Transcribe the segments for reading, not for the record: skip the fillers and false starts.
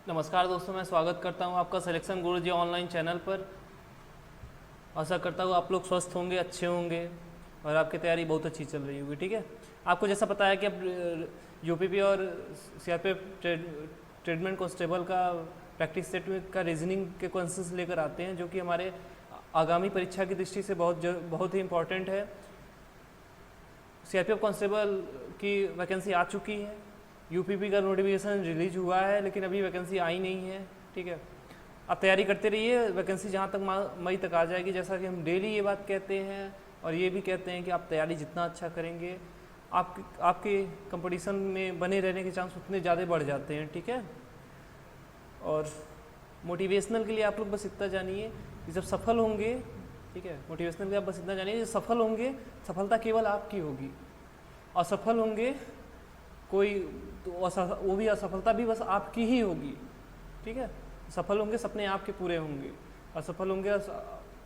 नमस्कार दोस्तों, मैं स्वागत करता हूं आपका सिलेक्शन गुरुजी ऑनलाइन चैनल पर। आशा करता हूं आप लोग स्वस्थ होंगे, अच्छे होंगे और आपकी तैयारी बहुत अच्छी चल रही होगी। ठीक है, आपको जैसा पता है कि अब यूपीपी और सीआरपीएफ ट्रीटमेंट कांस्टेबल का प्रैक्टिस सेट का रीजनिंग के क्वेश्चंस लेकर आते हैं, जो कि हमारे आगामी परीक्षा की दृष्टि से बहुत ही इंपॉर्टेंट है। सीआरपीएफ कांस्टेबल की वैकेंसी आ चुकी है, यूपीपी का नोटिफिकेशन रिलीज हुआ है, लेकिन अभी वैकेंसी आई नहीं है। ठीक है, आप तैयारी करते रहिए, वैकेंसी जहाँ तक मई तक आ जाएगी। जैसा कि हम डेली ये बात कहते हैं और ये भी कहते हैं कि आप तैयारी जितना अच्छा करेंगे आपके कंपटीशन में बने रहने के चांस उतने ज़्यादा बढ़ जाते हैं। ठीक है, और मोटिवेशनल के लिए आप लोग बस इतना जानिए कि जब सफल होंगे, ठीक है, मोटिवेशनल के लिए आप बस इतना जानिए, जब सफल होंगे सफलता केवल आपकी होगी, असफल होंगे कोई तो वो भी असफलता भी बस आपकी ही होगी। ठीक है, सफल होंगे सपने आपके पूरे होंगे, असफल होंगे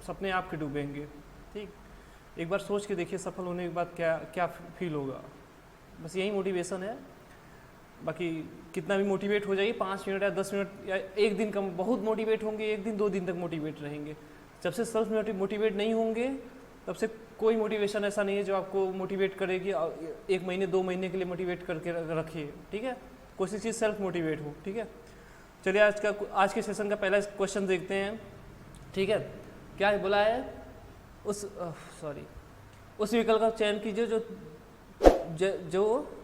सपने आपके डूबेंगे। ठीक, एक बार सोच के देखिए सफल होने के बाद क्या क्या फील होगा। बस यही मोटिवेशन है। बाकी कितना भी मोटिवेट हो जाइए, 5 मिनट या 10 मिनट या एक दिन कम बहुत मोटिवेट होंगे, एक दिन 2 दिन तक मोटिवेट रहेंगे। जब से सेल्फ मोटिवेट नहीं होंगे तब से कोई मोटिवेशन ऐसा नहीं है जो आपको मोटिवेट करेगी 1 महीने 2 महीने के लिए मोटिवेट करके रखिए। ठीक है, कोई चीज़ सेल्फ मोटिवेट हो। ठीक है, चलिए आज के सेशन का पहला क्वेश्चन देखते हैं। ठीक है, क्या है बोला है, उस विकल्प का चयन कीजिए जो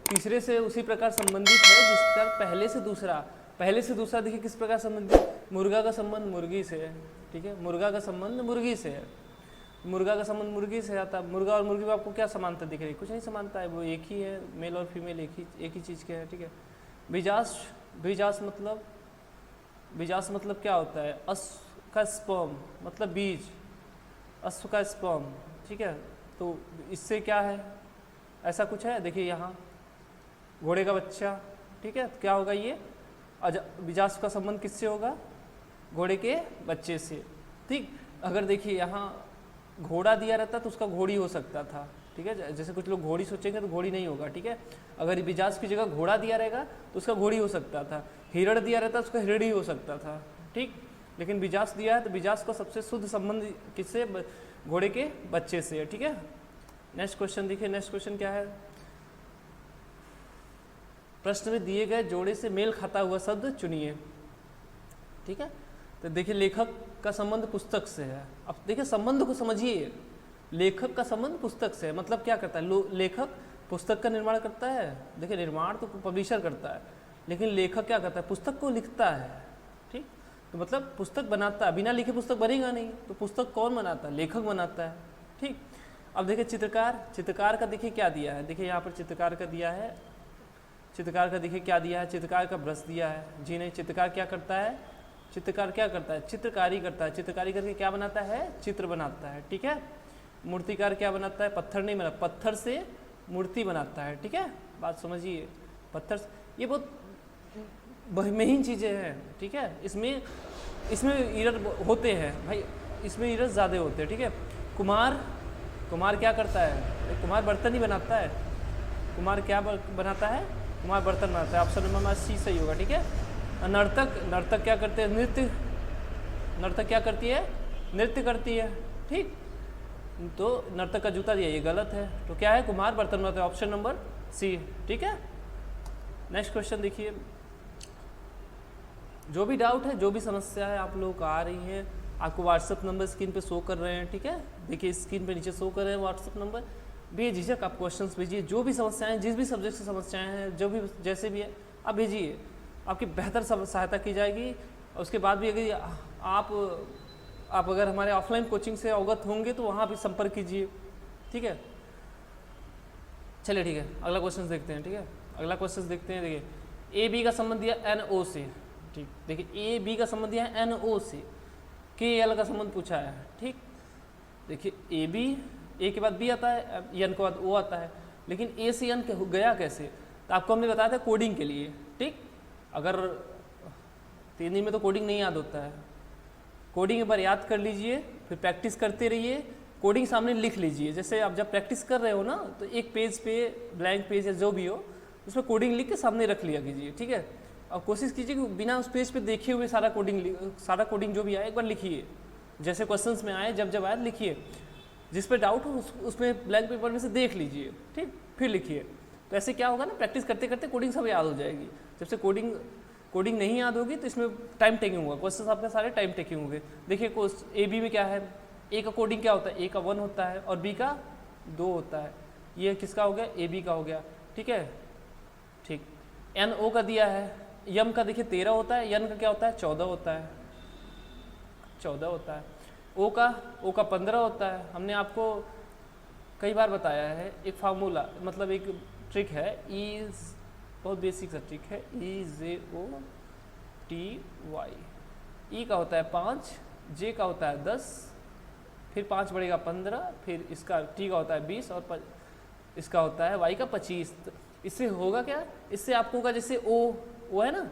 तीसरे से उसी प्रकार संबंधित है जिसका पहले से दूसरा देखिए किस प्रकार संबंधित। मुर्गा का संबंध मुर्गी से है। ठीक है, मुर्गा का संबंध मुर्गी से है, मुर्गा का संबंध मुर्गी से आता है। मुर्गा और मुर्गी में आपको क्या समानता दिख रही है? कुछ नहीं समानता है, वो एक ही है, मेल और फीमेल एक ही चीज़ के हैं। ठीक है, बीजास मतलब क्या होता है? अश्व का स्पर्म मतलब बीज, अश्व का स्पर्म। ठीक है, तो इससे क्या है, ऐसा कुछ है। देखिए यहाँ घोड़े का बच्चा। ठीक है, क्या होगा ये? बीजास का संबंध किससे होगा? घोड़े के बच्चे से। ठीक, अगर देखिए यहाँ घोड़ा दिया रहता तो उसका घोड़ी हो सकता था। ठीक है, जैसे कुछ लोग घोड़ी सोचेंगे तो घोड़ी नहीं होगा। ठीक है, अगर बिजाज की जगह घोड़ा दिया रहेगा तो उसका घोड़ी हो सकता था, हिरण दिया रहता तो उसका हिरणी हो सकता था। ठीक, लेकिन बिजास दिया है तो बिजास का सबसे शुद्ध संबंध किससे? घोड़े के बच्चे से है। ठीक है, नेक्स्ट क्वेश्चन देखिए। नेक्स्ट क्वेश्चन क्या है? प्रश्न में दिए गए जोड़े से मेल खाता हुआ शब्द चुनिए। ठीक है, तो देखिए लेखक का संबंध पुस्तक से है। अब देखिए संबंध को समझिए, लेखक का संबंध पुस्तक से है, मतलब क्या करता है? लेखक पुस्तक का निर्माण करता है। देखिए निर्माण तो पब्लिशर करता है, लेकिन लेखक क्या करता है? पुस्तक को लिखता है। ठीक, तो मतलब पुस्तक बनाता है, बिना लिखे पुस्तक बनेगा नहीं, तो पुस्तक कौन बनाता है? लेखक बनाता है। ठीक, अब देखिए चित्रकार का देखिए क्या दिया है। देखिए यहाँ पर चित्रकार का दिया है, चित्रकार का देखिए क्या दिया है, चित्रकार का ब्रश दिया है। जी नहीं, चित्रकार क्या करता है? चित्रकारी करता है। चित्रकारी करके क्या बनाता है? चित्र बनाता है। ठीक है, मूर्तिकार क्या बनाता है? पत्थर नहीं बनाता, पत्थर से मूर्ति बनाता है। ठीक है, बात समझिए, पत्थर से, ये बहुत बेहतरीन चीज़ें हैं। ठीक है, इसमें इरर होते हैं भाई, इसमें इरर ज़्यादा होते हैं। ठीक है, कुमार क्या करता है? कुमार बर्तन ही बनाता है। कुमार क्या बनाता है? कुमार बर्तन बनाता है। ऑप्शन नंबर सी सही होगा। ठीक है, नर्तक क्या करते हैं? नर्तक क्या करती है? नृत्य करती है। ठीक, तो नर्तक का जूता दिया, ये गलत है। तो क्या है? कुम्हार बर्तन बनाते हैं, ऑप्शन नंबर सी। ठीक है, नेक्स्ट क्वेश्चन देखिए। जो भी डाउट है, जो भी समस्या है आप लोगों को आ रही है, आपको व्हाट्सअप नंबर स्क्रीन पे शो कर रहे हैं। ठीक है, देखिए स्क्रीन पे नीचे शो कर रहे हैं व्हाट्सअप नंबर, बेझिझक आप क्वेश्चंस भेजिए। जो भी समस्याएं, जिस भी सब्जेक्ट से समस्याएं हैं, जो भी जैसे भी है आप भेजिए, आपकी बेहतर सहायता की जाएगी। और उसके बाद भी अगर आप अगर हमारे ऑफलाइन कोचिंग से अवगत होंगे तो वहाँ भी संपर्क कीजिए। ठीक है, चलिए ठीक है, अगला क्वेश्चन देखते हैं। ठीक है, अगला क्वेश्चन देखते हैं। देखिए ए बी का संबंध दिया NO से। ठीक, देखिए ए बी का संबंध दिया है NO से, KL का संबंध पूछा है। ठीक, देखिए ए के बाद बी आता है, एन के बाद ओ आता है, लेकिन ए से एन गया कैसे? तो आपको हमने बताया था कोडिंग के लिए। ठीक, अगर 3 दिन में तो कोडिंग नहीं याद होता है, कोडिंग एक बार याद कर लीजिए, फिर प्रैक्टिस करते रहिए, कोडिंग सामने लिख लीजिए। जैसे आप जब प्रैक्टिस कर रहे हो ना, तो एक पेज पे, ब्लैंक पेज या जो भी हो, उसमें कोडिंग लिख के सामने रख लिया कीजिए। ठीक है, अब कोशिश कीजिए कि बिना उस पेज पे देखे हुए सारा कोडिंग जो भी आए एक बार लिखिए, जैसे क्वेश्चंस में आए, जब आए लिखिए, जिस पे डाउट हो उसमें ब्लैंक पेपर में से देख लीजिए, ठीक, फिर लिखिए। तो ऐसे क्या होगा ना, प्रैक्टिस करते करते कोडिंग सब याद हो जाएगी। जब से कोडिंग नहीं याद होगी तो इसमें टाइम टेकिंग होगा, क्वेश्चन आपके सारे टाइम टेकिंग होंगे। देखिए ए बी में क्या है, ए का कोडिंग क्या होता है, ए का 1 होता है और बी का 2 होता है। ये किसका हो गया, ए बी का हो गया, ठीक है, ठीक। एन ओ का दिया है, यम का देखिए 13 होता है, यन का क्या होता है 14 होता है, 14 होता है। ओ का 15 होता है। हमने आपको कई बार बताया है, एक फार्मूला मतलब एक ट्रिक है, बहुत बेसिक सा ट्रिक है, EJOTY। ई का होता है 5, जे का होता है 10, फिर 5 बढ़ेगा 15, फिर इसका टी का होता है 20 और इसका होता है वाई का 25। इससे होगा क्या, इससे आपको होगा जैसे ओ है ना,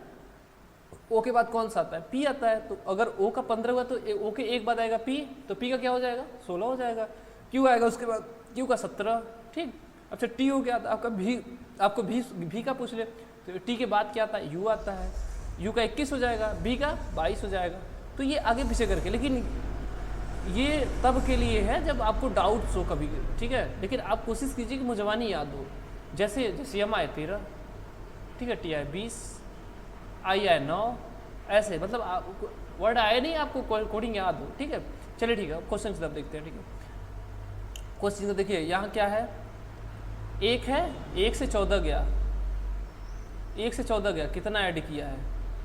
ओ के बाद कौन सा आता है, पी आता है। तो अगर ओ का 15 हुआ तो ओ के एक बाद आएगा पी, तो पी का क्या हो जाएगा 16 हो जाएगा। क्यू आएगा उसके बाद, क्यू का 17, ठीक। अच्छा टी हो गया, आपको भी का पूछ ले तो टी के बाद क्या आता है, यू आता है, यू का 21 हो जाएगा, बी का 22 हो जाएगा। तो ये आगे पीछे करके, लेकिन ये तब के लिए है जब आपको डाउट्स हो कभी, ठीक है। लेकिन आप कोशिश कीजिए कि मुझवानी याद हो, जैसे एम आए 13, ठीक है, टी आए 20, आई आए 9, ऐसे मतलब वर्ड आए नहीं, आपको कोडिंग याद हो, ठीक है। चलिए ठीक है, क्वेश्चन की तरफ देखते हैं, ठीक है। क्वेश्चन को देखिए, यहाँ क्या है, एक है, 1 से 14 गया, 1 से 14 गया, कितना ऐड किया है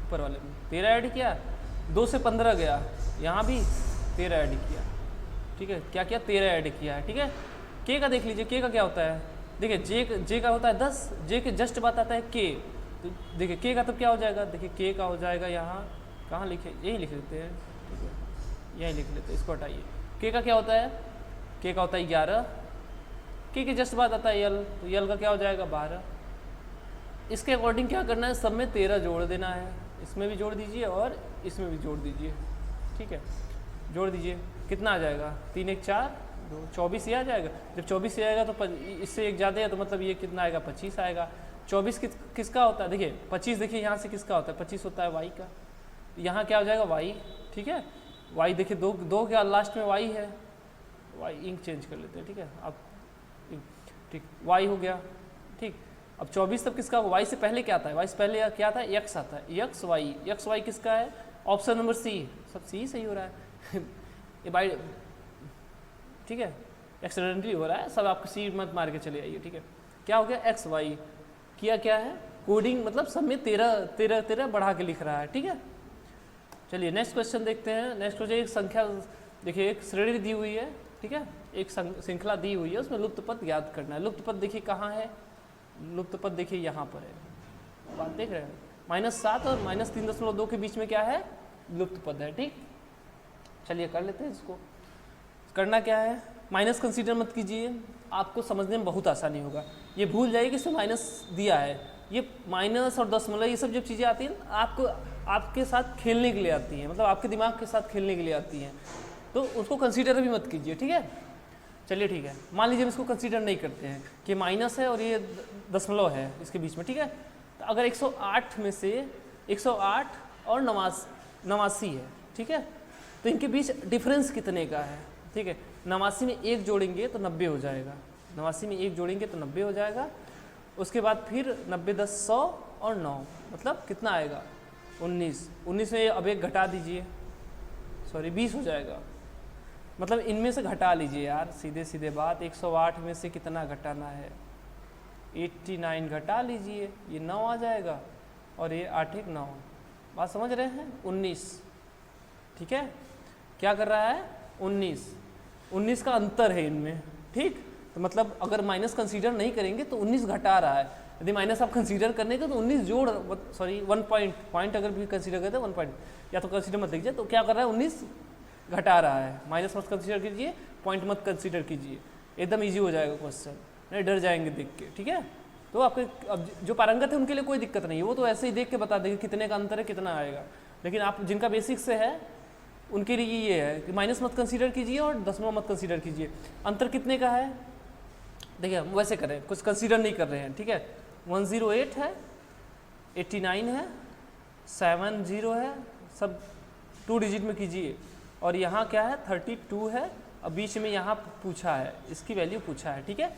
ऊपर वाले में 13 ऐड किया, 2 से 15 गया, यहाँ भी 13 ऐड किया, ठीक है। क्या किया, 13 ऐड किया है, ठीक है। के का देख लीजिए, के का क्या होता है, देखिए जे का होता है 10, जे के जस्ट बात आता है के, तो देखिए के का तो क्या हो जाएगा, देखिए के का हो जाएगा यहाँ, कहाँ लिखे, यही लिख लेते हैं, ठीक है, यही लिख लेते हैं, इसको हटाइए। के का क्या होता है, के का होता है 11, के जस्ट बाद आता है यल, तो यल का क्या हो जाएगा 12। इसके अकॉर्डिंग क्या करना है, सब में 13 जोड़ देना है, इसमें भी जोड़ दीजिए और इसमें भी जोड़ दीजिए, ठीक है, जोड़ दीजिए, कितना आ जाएगा, 3 1 4 2 24 ये आ जाएगा। जब 24 ये आएगा तो इससे एक ज़्यादा है, तो मतलब ये कितना आएगा 25 आएगा। 24 किसका होता है, देखिए 25, देखिए यहाँ से किसका होता है, 25 होता है वाई का, यहाँ क्या हो जाएगा वाई, ठीक है। वाई देखिए दो क्या लास्ट में वाई है, वाई इंक चेंज कर लेते हैं, ठीक है, आप ठीक, वाई हो गया, ठीक। अब 24 तब किसका, वाई से पहले क्या आता है, वाई से पहले क्या आता है, एक्स आता है, एक्स वाई किसका है, ऑप्शन नंबर सी, सब सी सही हो रहा है ये बाई, ठीक है, एक्सीडेंटली हो रहा है, सब आपको सी मत मार के चले आइए, ठीक है। क्या हो गया, एक्स वाई किया, क्या है कोडिंग, मतलब सब में 13 बढ़ा के लिख रहा है, ठीक है। चलिए नेक्स्ट क्वेश्चन देखते हैं। नेक्स्ट क्वेश्चन, एक संख्या देखिए, एक श्रेणी दी हुई है, ठीक है, एक श्रृंखला दी हुई है, उसमें लुप्त पद याद करना है। लुप्त पद देखिए कहाँ है, लुप्त पद देखिए यहाँ पर है, बात देख रहे हैं, -7 और -3.2 के बीच में क्या है, लुप्त पद है, ठीक। चलिए कर लेते हैं इसको। करना क्या है, माइनस कंसीडर मत कीजिए, आपको समझने में बहुत आसानी होगा। ये भूल जाइए कि इसमें माइनस दिया है, ये माइनस और दशमलव ये सब जब चीज़ें आती हैं आपको आपके साथ खेलने के लिए आती हैं, मतलब आपके दिमाग के साथ खेलने के लिए आती हैं, तो उसको कंसीडर भी मत कीजिए, ठीक है। चलिए ठीक है, मान लीजिए हम इसको कंसीडर नहीं करते हैं कि माइनस है और ये दशमलव है इसके बीच में, ठीक है। तो अगर 108 में से 108 और 89 है, ठीक है, तो इनके बीच डिफरेंस कितने का है, ठीक है। 89 में 1 जोड़ेंगे तो 90 हो जाएगा, 89 में 1 जोड़ेंगे तो 90 हो जाएगा। उसके बाद फिर 90 10 100 और 9 मतलब कितना आएगा 19 में अब 1 घटा दीजिए, सॉरी 20 हो जाएगा, मतलब इनमें से घटा लीजिए यार, सीधे बात। 108 में से कितना घटाना है, 89 घटा लीजिए, ये 9 आ जाएगा और ये 8 1 9, बात समझ रहे हैं, 19, ठीक है। क्या कर रहा है 19 का अंतर है इनमें, ठीक। तो मतलब अगर माइनस कंसीडर नहीं करेंगे तो 19 घटा रहा है, यदि माइनस आप कंसीडर करने का तो 19 जोड़, सॉरी 1 पॉइंट अगर भी कंसीडर करते हैं 1 पॉइंट, या तो कंसीडर मत लीजिए, तो क्या कर रहा है 19 घटा रहा है, माइनस मत कंसीडर कीजिए, पॉइंट मत कंसीडर कीजिए, एकदम इजी हो जाएगा क्वेश्चन, नहीं डर जाएंगे देख के, ठीक है। तो आपके अब जो पारंगत है उनके लिए कोई दिक्कत नहीं है, वो तो ऐसे ही देख के बता देंगे कितने का अंतर है, कितना आएगा। लेकिन आप जिनका बेसिक से है उनके लिए ये है कि माइनस मत कंसीडर कीजिए और दशमलव मत कंसीडर कीजिए। अंतर कितने का है, देखिए हम वैसे करें, कुछ कंसीडर नहीं कर रहे हैं, ठीक है। 108 है, 89 है 70 है, सब 2 डिजिट में कीजिए। और यहाँ क्या है 32 है, और बीच में यहाँ पूछा है, इसकी वैल्यू पूछा है, ठीक है।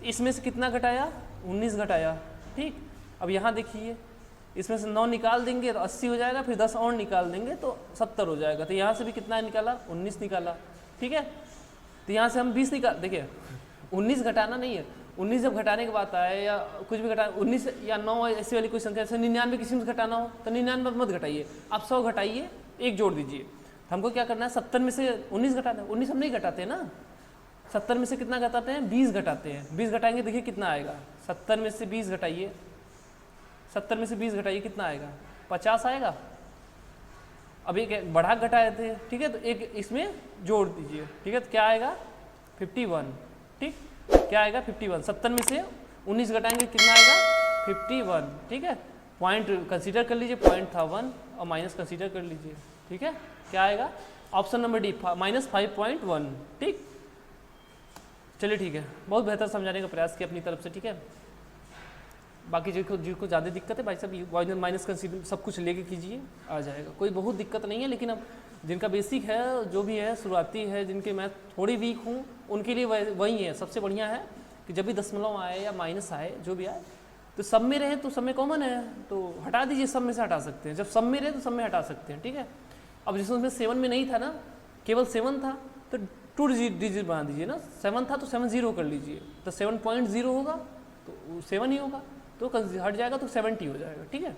इसमें से कितना घटाया 19 घटाया, ठीक। अब यहाँ देखिए इसमें से 9 निकाल देंगे तो 80 हो जाएगा, फिर 10 और निकाल देंगे तो 70 हो जाएगा। तो यहाँ से भी कितना निकाला 19 निकाला, ठीक है। तो यहाँ से हम 20 निकाल, देखिए 19 घटाना नहीं है, 19 जब घटाने की बात आए या कुछ भी घटा 19 या 9 ऐसी वाली कोई संख्या, जैसे 99 किसी में घटाना हो तो 99 मत घटाइए, आप 100 घटाइए, 1 जोड़ दीजिए। तो हमको क्या करना है 70 में से 19 घटाना है, 19 हम नहीं घटाते ना, 70 में से कितना घटाते हैं 20 घटाते हैं। 20 घटाएंगे देखिए कितना आएगा, 70 में से 20 घटाइए, 70 में से 20 घटाइए कितना आएगा 50 आएगा। अब एक बढ़ा घटाए थे, ठीक है, तो एक इसमें जोड़ दीजिए, ठीक है, तो क्या आएगा 51, ठीक, क्या आएगा 51। 70 में से 19 घटाएंगे कितना आएगा 51, ठीक है। पॉइंट कंसीडर कर लीजिए, पॉइंट था 1 और माइनस कंसीडर कर लीजिए, ठीक है। क्या आएगा ऑप्शन नंबर डी -5.1, ठीक। चलिए ठीक है, बहुत बेहतर समझाने का प्रयास किया अपनी तरफ से, ठीक है। बाकी जिनको ज़्यादा दिक्कत है भाई साहब माइनस कंसीडर सब कुछ लेके कीजिए, आ जाएगा, कोई बहुत दिक्कत नहीं है। लेकिन अब जिनका बेसिक है जो भी है शुरुआती है, जिनके मैथ थोड़ी वीक हूँ उनके लिए वही है सबसे बढ़िया है कि जब भी दशमलव आए या माइनस आए जो भी आए तो सब में रहे, तो सब में कॉमन है तो हटा दीजिए, सब में से हटा सकते हैं। जब सब में रहे तो सब में हटा सकते हैं, ठीक है। अब जैसे उसमें 7 में नहीं था ना, केवल 7 था तो 2 डिजिट बना दीजिए ना, 7 था तो 70 कर लीजिए, तो 7.0 होगा तो 7 ही होगा, तो हट जाएगा तो 70 हो जाएगा, ठीक है।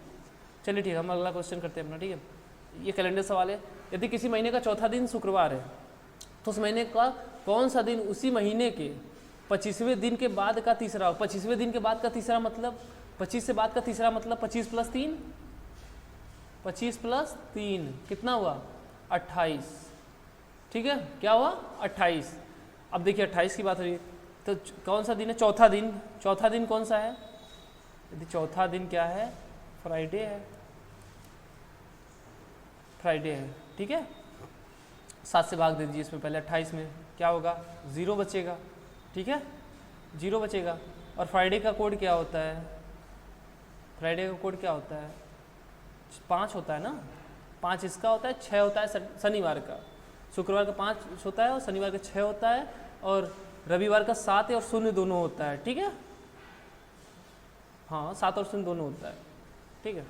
चलिए ठीक है, हम अगला क्वेश्चन करते हैं अपना, ठीक है। ये कैलेंडर सवाल है, यदि किसी महीने का चौथा दिन शुक्रवार है तो उस महीने का कौन सा दिन उसी महीने के 25वें दिन के बाद का तीसरा हो। 25वें दिन के बाद का तीसरा मतलब 25 से बाद का तीसरा मतलब 25 + 3, 25 + 3 कितना हुआ 28, ठीक है, क्या हुआ 28। अब देखिए 28 की बात हो रही है तो कौन सा दिन है चौथा दिन, चौथा दिन कौन सा है, यदि चौथा दिन क्या है फ्राइडे है, फ्राइडे है, ठीक है। 7 से भाग दे दीजिए इसमें पहले 28 में, क्या होगा 0 बचेगा, ठीक है, 0 बचेगा। और फ्राइडे का कोड क्या होता है, फ्राइडे का कोड क्या होता है 5 होता है ना, 5 इसका होता है, 6 होता है शनिवार का, शुक्रवार का 5 होता है और शनिवार का 6 होता है, और रविवार का 7 और 0 दोनों होता है, ठीक है। हाँ 7 और 0 दोनों होता है, ठीक है।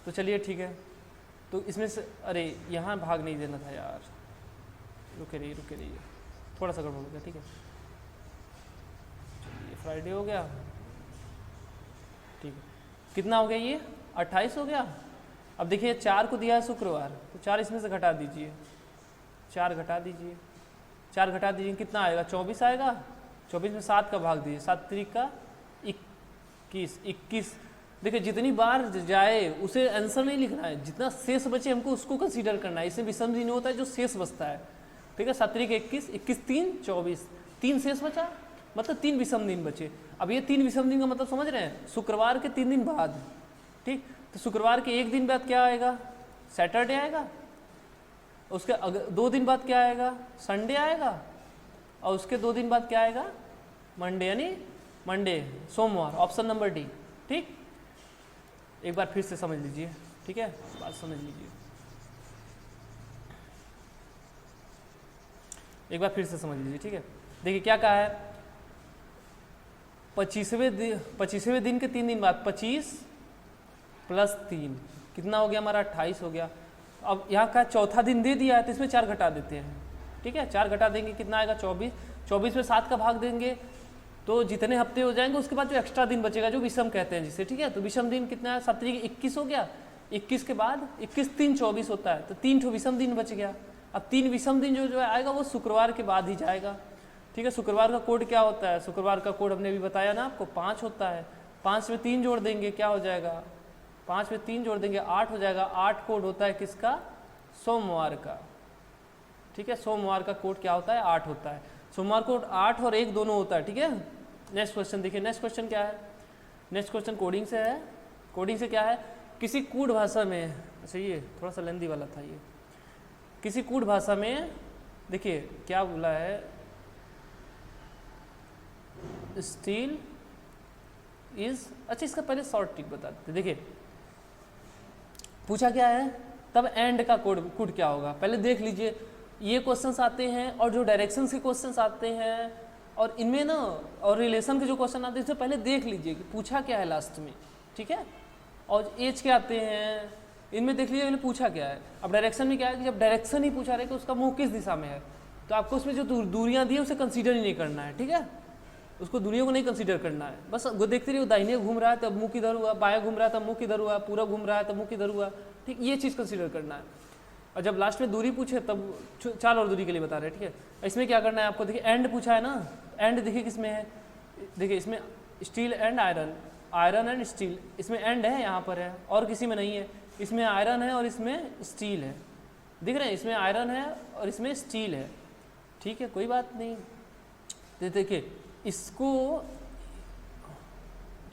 तो चलिए ठीक है, तो इसमें से अरे यहाँ भाग नहीं देना था यार, रुके रहिए थोड़ा सा गड़बड़ हो गया, ठीक है। चलिए फ्राइडे हो गया, ठीक है, कितना हो गया ये 28 हो गया। अब देखिए 4 को दिया है शुक्रवार, तो 4 इसमें से घटा दीजिए, 4 घटा दीजिए, 4 घटा दीजिए कितना आएगा 24 आएगा। 24 में 7 का भाग दीजिए, 7 3 का 21। देखिए जितनी बार जाए उसे आंसर नहीं लिखना है, जितना शेष बचे हमको उसको कंसीडर करना है। इसमें विषम दिन होता है जो शेष बचता है, ठीक है। 7 3 के 21, 21 3 24, 3 शेष बचा, मतलब 3 विषम दिन बचे। अब ये 3 विषम दिन का मतलब समझ रहे हैं, शुक्रवार के 3 दिन बाद, ठीक। तो शुक्रवार के 1 दिन बाद क्या आएगा सैटरडे आएगा, उसके 2 दिन बाद क्या आएगा संडे आएगा, और उसके 2 दिन बाद क्या आएगा मंडे, यानी मंडे सोमवार, ऑप्शन नंबर डी, ठीक। एक बार फिर से समझ लीजिए, ठीक है, बात समझ लीजिए, एक बार फिर से समझ लीजिए, ठीक है। देखिए क्या कहा है 25वें दिन के 3 दिन बाद 25 + 3 कितना हो गया हमारा 28 हो गया। अब यहाँ का चौथा दिन दे दिया है तो इसमें 4 घटा देते हैं, ठीक है। 4 घटा देंगे कितना आएगा 24, 24 में 7 का भाग देंगे तो जितने हफ्ते हो जाएंगे उसके बाद जो एक्स्ट्रा दिन बचेगा जो विषम कहते हैं जिसे, ठीक है। तो विषम दिन कितना है 7 3 21 हो गया, 21 के बाद 21 3 24 होता है, तो 3 ठो विषम दिन बच गया। अब 3 विषम दिन जो आएगा वो शुक्रवार के बाद ही जाएगा, ठीक है। शुक्रवार का कोड क्या होता है, शुक्रवार का कोड हमने भी बताया ना आपको 5 होता है। 5 में 3 जोड़ देंगे क्या हो जाएगा, 5 में 3 जोड़ देंगे 8 हो जाएगा। 8 कोड होता है किसका सोमवार का, ठीक है। सोमवार का कोड क्या होता है 8 होता है, सोमवार कोड 8 और 1 दोनों होता है, ठीक है। नेक्स्ट क्वेश्चन देखिए, नेक्स्ट क्वेश्चन क्या है, नेक्स्ट क्वेश्चन कोडिंग से है। कोडिंग से क्या है, किसी कूट भाषा में, अच्छा ये थोड़ा सा लेंदी वाला था ये, किसी कूट भाषा में देखिए क्या बोला है, स्टील इज, अच्छा इसका पहले शॉर्ट ट्रिक बता देते। देखिए पूछा क्या है, तब एंड का कोड क्या होगा पहले देख लीजिए। ये क्वेश्चंस आते हैं और जो डायरेक्शंस के क्वेश्चंस आते हैं और इनमें ना और रिलेशन के जो क्वेश्चन आते हैं इसमें पहले देख लीजिए कि पूछा क्या है लास्ट में, ठीक है। और एज के आते हैं, इनमें देख लीजिए पहले पूछा क्या है। अब डायरेक्शन में क्या है कि जब डायरेक्शन ही पूछा रहे कि उसका मुंह किस दिशा में है, तो आपको उसमें जो दूरियाँ दी है उसे कंसीडर ही नहीं करना है, ठीक है। उसको दूरियों को नहीं कंसीडर करना है, बस वो देखते रहिए दाहिने घूम रहा है तब मुंह किधर हुआ, बाएं घूम रहा है तब मुंह किधर हुआ, पूरा घूम रहा है तब मुंह किधर हुआ, ठीक, ये चीज़ कंसीडर करना है। और जब लास्ट में दूरी पूछे तब 4 और दूरी के लिए बता रहे हैं, ठीक है। इसमें क्या करना है आपको, देखिए एंड पूछा है ना, एंड देखिए किस में है, देखिए इसमें steel and iron, iron and steel, इसमें एंड है, यहाँ पर है, और किसी में नहीं है। इसमें आयरन है और इसमें स्टील है, दिख रहे हैं, इसमें आयरन है और इसमें स्टील है, ठीक है, कोई बात नहीं। देखिए इसको,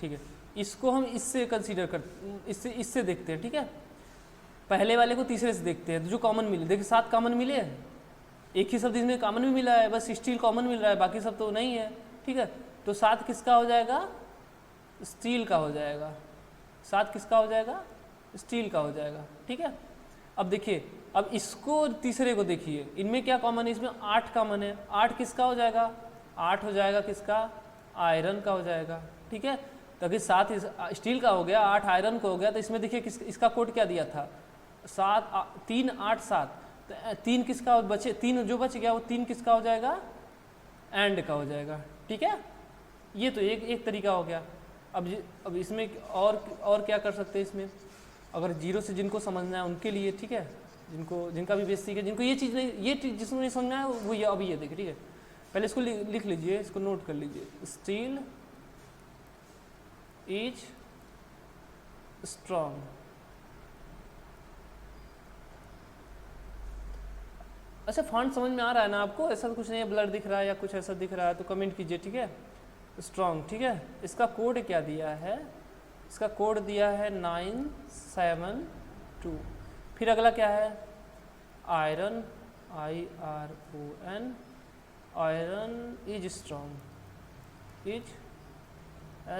ठीक है, इसको हम इससे कंसीडर कर, इससे देखते हैं, ठीक है। पहले वाले को तीसरे से देखते हैं, जो कॉमन मिले, देखिए 7 कॉमन मिले हैं, एक ही शब्द इसमें कॉमन भी मिला है, बस स्टील कॉमन मिल रहा है, बाकी सब तो नहीं है, ठीक है। तो 7 किसका हो जाएगा, स्टील का हो जाएगा, 7 किसका हो जाएगा, स्टील का हो जाएगा, ठीक है। अब देखिए, अब इसको तीसरे को देखिए, इनमें क्या कॉमन है, इसमें 8 कॉमन है, 8 किसका हो जाएगा, 8 हो जाएगा किसका, आयरन का हो जाएगा, ठीक है। तो अगर 7 स्टील का हो गया, 8 आयरन का हो गया, तो इसमें देखिए इसका कोड क्या दिया था, 3 8 7, तो 3 किसका बचे, 3 जो बच गया वो 3 किसका हो जाएगा, एंड का हो जाएगा, ठीक है। ये तो एक तरीका हो गया। अब इसमें और क्या कर सकते हैं इसमें, अगर जीरो से जिनको समझना है उनके लिए, ठीक है, जिनका भी बेसिक है, जिनको ये चीज़ नहीं, ये चीज़ जिसको नहीं समझना है वो ये अभी ये देखिए, ठीक है। पहले इसको लिख लीजिए, इसको नोट कर लीजिए, स्टील इज स्ट्रॉन्ग। अच्छा फॉन्ट समझ में आ रहा है ना आपको, ऐसा तो कुछ नहीं है, ब्लर दिख रहा है या कुछ ऐसा दिख रहा है तो कमेंट कीजिए, ठीक है। स्ट्रॉन्ग, ठीक है। इसका कोड क्या दिया है, इसका कोड दिया है 972। फिर अगला क्या है, iron, IRON, iron is strong, is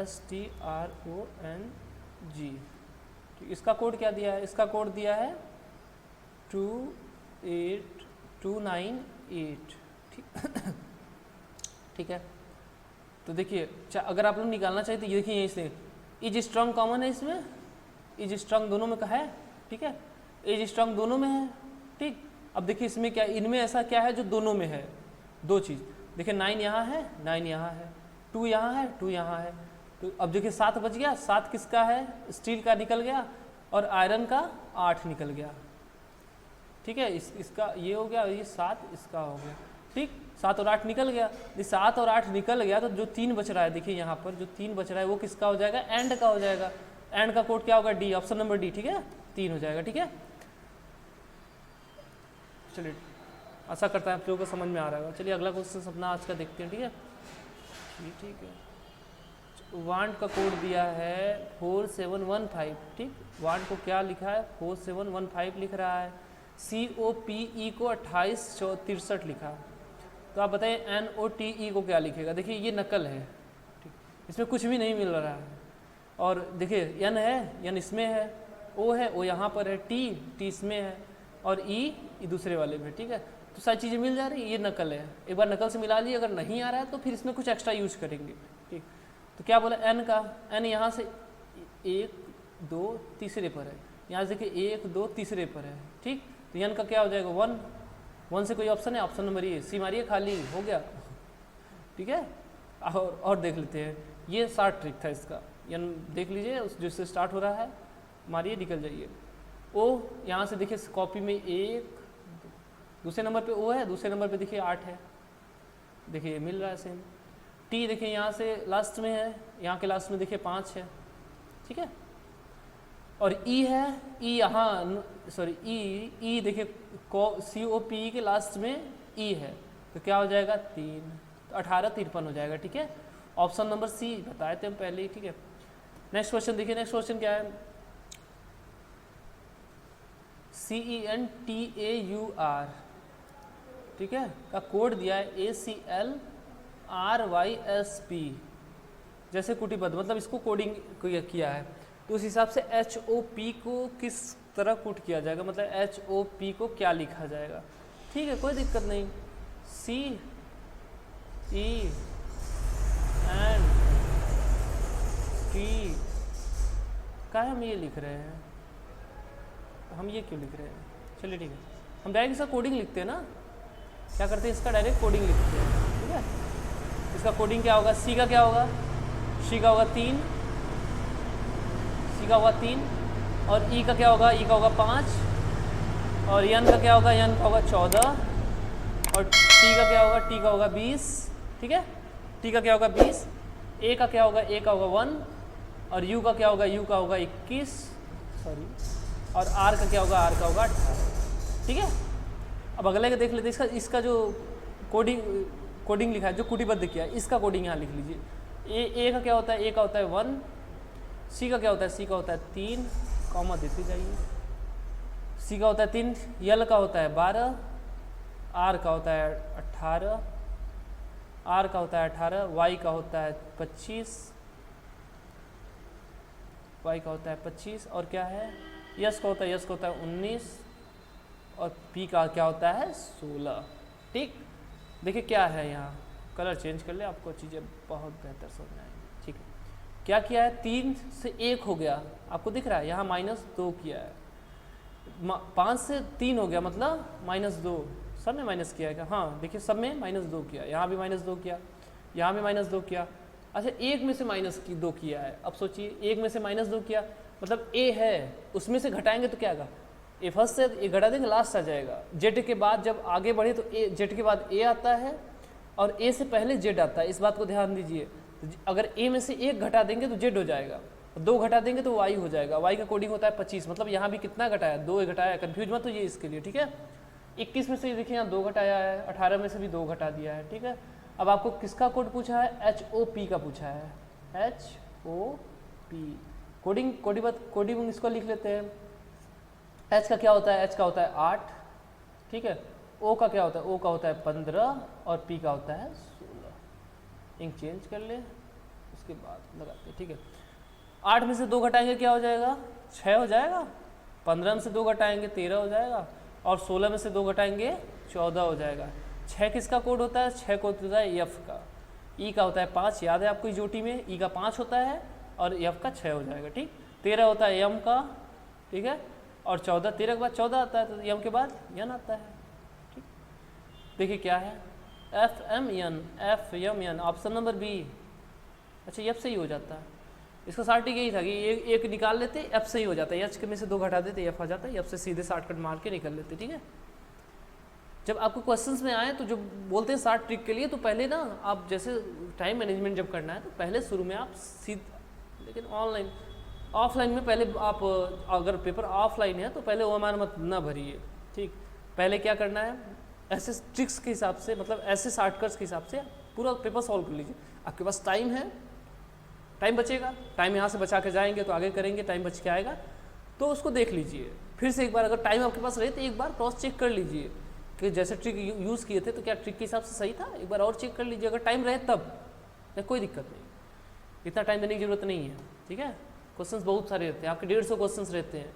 STRONG, ठीक। इसका कोड क्या दिया है, इसका कोड दिया है 28298, ठीक ठीक है। तो देखिए अगर आप लोग निकालना चाहिए तो ये देखिए, यहीं से इज स्ट्रॉन्ग कॉमन है, इसमें इज स्ट्रॉन्ग दोनों में का है, ठीक है, इज स्ट्रॉन्ग दोनों में है, ठीक। अब देखिए इसमें क्या, इनमें ऐसा क्या है जो दोनों में है, 2 चीज़, देखिए 9 यहाँ है, 9 यहाँ है, 2 यहाँ है, 2 यहाँ है। तो अब देखिए 7 बच गया, 7 किसका है, स्टील का निकल गया, और आयरन का 8 निकल गया, ठीक है। इसका ये हो गया, ये 7 इसका हो गया, ठीक। 7 और 8 निकल गया, 7 और 8 निकल गया, तो जो 3 बच रहा है, देखिए यहाँ पर जो 3 बच रहा है वो किसका हो जाएगा, एंड का हो जाएगा। एंड का कोड क्या होगा, डी, ऑप्शन नंबर डी, ठीक है, 3 हो जाएगा, ठीक है। चलिए आशा करता है आप लोगों को समझ में आ रहा होगा। चलिए अगला क्वेश्चन अपना आज का देखते हैं, ठीक है। ठीक है, वांट का कोड दिया है 4715, ठीक। वांट को क्या लिखा है, 4715 लिख रहा है, COPE को 2863 लिखा। तो आप बताइए NOTE को क्या लिखेगा। देखिए ये नकल है, ठीक, इसमें कुछ भी नहीं मिल रहा है। और देखिए N है, N इसमें है, O है, O यहाँ पर है, T इसमें है, और E दूसरे वाले में, ठीक है। तो सारी चीज़ें मिल जा रही है, ये नकल है। एक बार नकल से मिला ली, अगर नहीं आ रहा है तो फिर इसमें कुछ एक्स्ट्रा यूज करेंगे, ठीक। तो क्या बोला, N का, N यहाँ से 1 2 तीसरे पर है, यहाँ से देखिए 1 2 तीसरे पर है, ठीक। तो N का क्या हो जाएगा, 1 से कोई ऑप्शन है, ऑप्शन नंबर ये, सी मारिए, खाली हो गया, ठीक है। और देख लेते हैं, ये शॉर्ट ट्रिक था इसका। N देख लीजिए, उस जिससे स्टार्ट हो रहा है, मारिए, निकल जाइए। O यहाँ से देखिए कॉपी में 1, दूसरे नंबर पे O है, दूसरे नंबर पे देखिए 8 है, देखिए मिल रहा है सेम। T देखिए यहाँ से लास्ट में है, यहाँ के लास्ट में देखिए 5 है, ठीक है। और E है, E यहाँ सॉरी E देखिए COPE के लास्ट में E है, तो क्या हो जाएगा 3, तो 1853 हो जाएगा, ठीक है। ऑप्शन नंबर सी बताए थे हम पहले ही, ठीक है। नेक्स्ट क्वेश्चन देखिए, नेक्स्ट क्वेश्चन क्या है, CENTAUR, ठीक है, का कोड दिया है ACLRYSP, जैसे कुटीबद्ध, मतलब इसको कोडिंग किया है। तो उस हिसाब से HOP को किस तरह पुट किया जाएगा, मतलब HOP को क्या लिखा जाएगा। ठीक है, कोई दिक्कत नहीं। CEN T का हम ये लिख रहे हैं, हम ये क्यों लिख रहे हैं? चलिए ठीक है, हम डायरेक्ट इसका कोडिंग लिखते हैं ना। क्या करते हैं, इसका डायरेक्ट कोडिंग लिखते हैं। ठीक है, इसका कोडिंग क्या होगा, C का क्या होगा, C का होगा 3, C का होगा 3, और E का क्या होगा, E का होगा 5, और N का क्या होगा, N का होगा 14, और T का क्या होगा, T का होगा 20। ठीक है, T का क्या होगा 20, A का क्या होगा, A का होगा 1, और U का क्या होगा, U का होगा 21, सॉरी, और R का क्या होगा, R का होगा 18। ठीक है, अब अगले का देख लेते हैं। इसका जो कोडिंग लिखा है, जो कूटीबद्ध किया है, इसका कोडिंग यहाँ लिख लीजिए। ए का क्या होता है, ए का होता है 1, सी का क्या होता है, सी का होता है 3, कॉमा देते जाइए। सी का होता है 3, यल का होता है 12, आर का होता है 18, आर का होता है 18, वाई का होता है 25, वाई का होता है 25, और क्या है, यस का होता है, यस का होता है 19, और पी का क्या होता है 16। ठीक, देखिए क्या है, यहाँ कलर चेंज कर ले, आपको चीज़ें बहुत बेहतर समझ में आएंगी। ठीक है, क्या किया है, 3 से 1 हो गया, आपको दिख रहा है, यहाँ -2 किया है। 5 से 3 हो गया, मतलब -2, सब में माइनस किया है क्या, हाँ देखिए सब में -2 किया, यहाँ भी -2 किया, यहाँ भी -2 किया। अच्छा, 1 में से -2 किया है। अब सोचिए, 1 में से -2 किया, मतलब ए है, उसमें से घटाएंगे तो क्या आएगा, ए फर्स्ट से ए घटा देंगे, लास्ट आ जाएगा। जेड के बाद जब आगे बढ़े तो ए, जेड के बाद ए आता है, और ए से पहले जेड आता है, इस बात को ध्यान दीजिए। तो अगर ए में से 1 घटा देंगे तो जेड हो जाएगा, 2 घटा देंगे तो वाई हो जाएगा। वाई का कोडिंग होता है 25, मतलब यहाँ भी कितना घटाया, 2 घटाया, कन्फ्यूज मत होइए इसके लिए। ठीक है, 21 में से देखिए यहाँ 2 घटाया है, 18 में से भी 2 घटा दिया है। ठीक है, अब आपको किसका कोड पूछा है, HOP का पूछा है, HOP कोडिंग इसको लिख लेते हैं। H का क्या होता है, H का होता है 8। ठीक है, O का क्या होता है, O का होता है 15, और P का होता है 16। इंक चेंज कर ले, उसके बाद लगाते हैं। ठीक है, 8 में से 2 घटाएंगे क्या हो जाएगा, 6 हो जाएगा, 15 में से 2 घटाएंगे 13 हो जाएगा, और 16 में से 2 घटाएंगे 14 हो जाएगा। 6 किसका कोड होता है, 6 कोड होता है F का। E का होता है 5, याद है आपको जोटी में, E का 5 होता है, और F का 6 हो जाएगा। ठीक, 13 होता है M का। ठीक है, और 14, 13 के बाद 14 आता है, तो M के बाद N आता है। ठीक, देखिए क्या है, FMN, ऑप्शन नंबर बी। अच्छा, F से ही हो जाता है, इसका शॉर्टिंग यही था कि एक निकाल लेते, F से ही हो जाता है, H में से 2 घटा देते, F आ जाता है, F से सीधे शॉर्टकट मार के निकल लेते। ठीक है, जब आपको क्वेश्चंस में आए तो जो बोलते हैं शॉर्ट ट्रिक के लिए, तो पहले ना आप जैसे टाइम मैनेजमेंट जब करना है तो पहले शुरू में आप लेकिन ऑफलाइन में पहले आप, अगर पेपर ऑफलाइन है तो पहले ओएमआर मत ना भरिए। ठीक, पहले क्या करना है, ऐसे ट्रिक्स के हिसाब से, मतलब ऐसे शॉर्टकट्स के हिसाब से पूरा पेपर सॉल्व कर लीजिए। आपके पास टाइम है, टाइम बचेगा, टाइम यहाँ से बचा के जाएंगे तो आगे करेंगे, टाइम बच के आएगा, तो उसको देख लीजिए फिर से एक बार। अगर टाइम आपके पास रहे तो एक बार क्रॉस चेक कर लीजिए कि जैसे ट्रिक यूज़ किए थे तो क्या ट्रिक के हिसाब से सही था, एक बार और चेक कर लीजिए। अगर टाइम रहे तब कोई दिक्कत नहीं, इतना टाइम देने की जरूरत नहीं है। ठीक है, क्वेश्चंस बहुत सारे रहते हैं, आपके 150 क्वेश्चंस रहते हैं